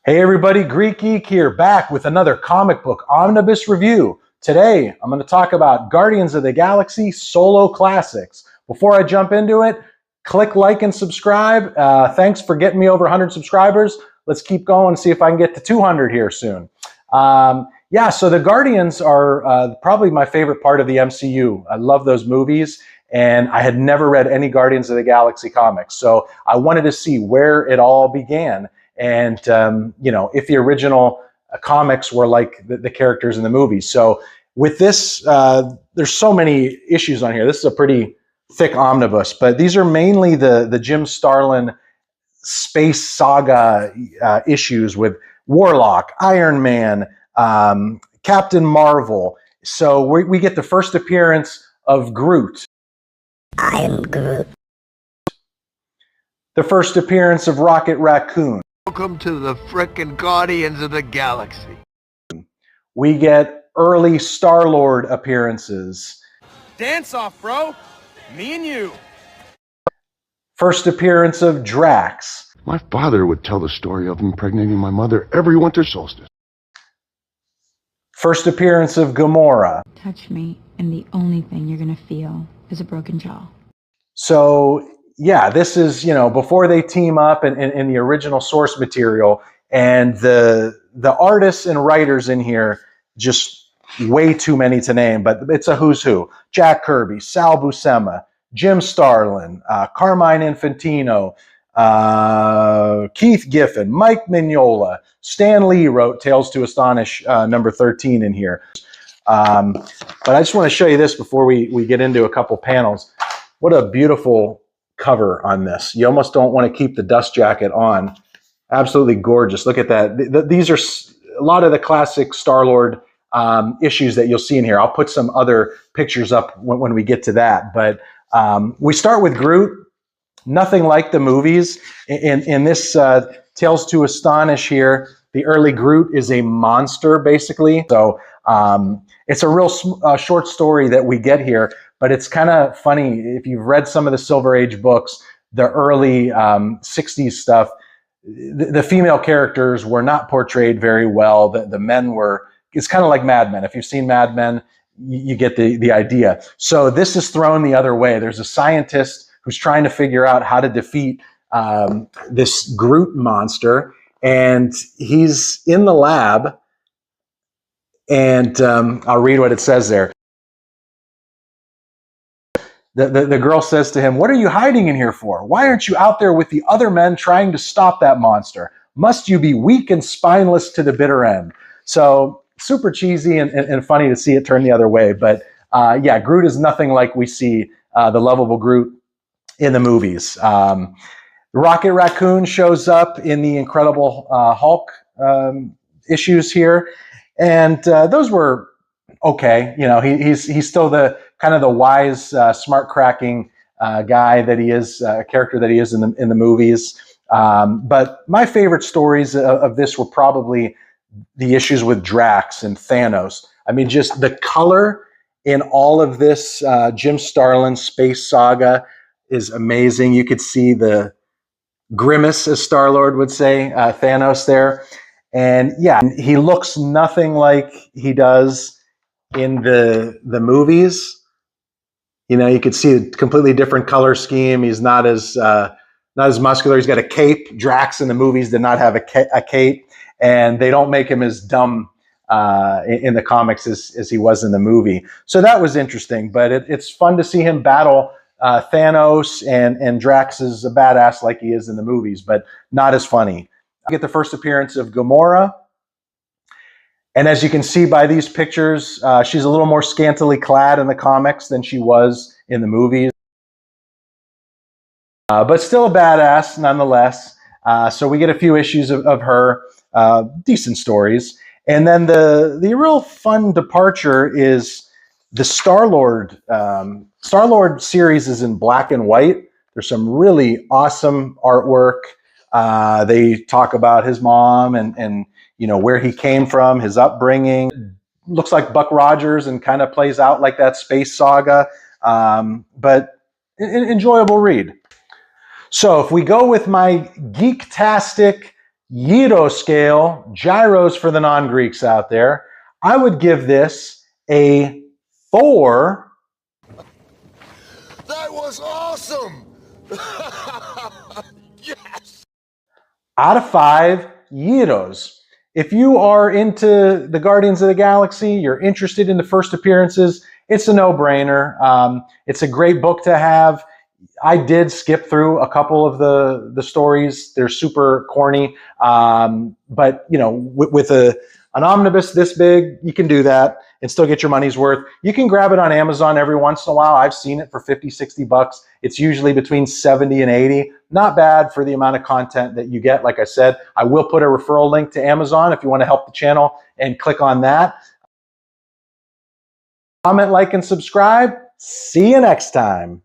Hey everybody, Geek here, back with another comic book Omnibus review. Today, I'm going to talk about Guardians of the Galaxy Solo Classics. Before I jump into it, click like and subscribe. Thanks for getting me over 100 subscribers. Let's keep going and see if I can get to 200 here soon. So the Guardians are probably my favorite part of the MCU. I love those movies, and I had never read any Guardians of the Galaxy comics. So I wanted to see where it all began. And, if the original comics were like the characters in the movies. So with this, there's so many issues on here. This is a pretty thick omnibus, but these are mainly the Jim Starlin space saga issues with Warlock, Iron Man, Captain Marvel. So we get the first appearance of Groot. I am Groot. The first appearance of Rocket Raccon. Welcome to the frickin' Guardians of the Galaxy. We get early Star-Lord appearances. Dance off, bro. Me and you. First appearance of Drax. My father would tell the story of impregnating my mother every winter solstice. First appearance of Gamorrah. Touch me, and the only thing you're gonna feel is a broken jaw. So, yeah, this is, before they team up in the original source material, and the artists and writers in here, just way too many to name, but it's a who's who. Jack Kirby, Sal Buscema, Jim Starlin, Carmine Infantino, Keith Giffen, Mike Mignola, Stan Lee wrote Tales to Astonish number 13 in here. But I just want to show you this before we get into a couple panels. What a beautiful cover on this. You almost don't want to keep the dust jacket on. Absolutely gorgeous. Look at that. These are a lot of the classic Star-Lord issues that you'll see in here. I'll put some other pictures up when we get to that. But we start with Groot. Nothing like the movies. In this Tales to Astonish here, the early Groot is a monster, basically. So it's a real short story that we get here. But it's kind of funny, if you've read some of the Silver Age books, the early 60s stuff, the female characters were not portrayed very well. The men were, it's kind of like Mad Men. If you've seen Mad Men, you get the idea. So this is thrown the other way. There's a scientist who's trying to figure out how to defeat this Groot monster, and he's in the lab, and I'll read what it says there. The girl says to him, "What are you hiding in here for? Why aren't you out there with the other men trying to stop that monster? Must you be weak and spineless to the bitter end?" So super cheesy and funny to see it turn the other way. But Groot is nothing like we see the lovable Groot in the movies. Rocket Raccon shows up in the Incredible Hulk issues here. And those were okay. He's still the kind of the wise, smart cracking guy that he is, character that he is in the movies. But my favorite stories of this were probably the issues with Drax and Thanos. I mean, just the color in all of this Jim Starlin space saga is amazing. You could see the grimace, as Star-Lord would say, Thanos there. And yeah, he looks nothing like he does in the movies. You could see a completely different color scheme. He's not as muscular. He's got a cape. Drax in the movies did not have a cape, and they don't make him as dumb in the comics as he was in the movie. So that was interesting, but it's fun to see him battle Thanos, and Drax is a badass like he is in the movies, but not as funny. We get the first appearance of Gamorrah. And as you can see by these pictures, she's a little more scantily clad in the comics than she was in the movies. But still a badass nonetheless. So we get a few issues of her, decent stories. And then the real fun departure is the Star-Lord. Star-Lord series is in black and white. There's some really awesome artwork. They talk about his mom and where he came from, his upbringing. Looks like Buck Rogers and kind of plays out like that space saga, but an enjoyable read. So if we go with my geek-tastic gyro scale, gyros for the non-Greeks out there, I would give this a 4. That was awesome! Yes! Out of 5 gyros. If you are into the Guardians of the Galaxy, you're interested in the first appearances, it's a no-brainer. It's a great book to have. I did skip through a couple of the stories. They're super corny. But, you know, with an omnibus this big, you can do that and still get your money's worth. You can grab it on Amazon every once in a while. I've seen it for 50, 60 bucks. It's usually between 70 and 80. Not bad for the amount of content that you get. Like I said, I will put a referral link to Amazon if you want to help the channel and click on that. Comment, like, and subscribe. See you next time.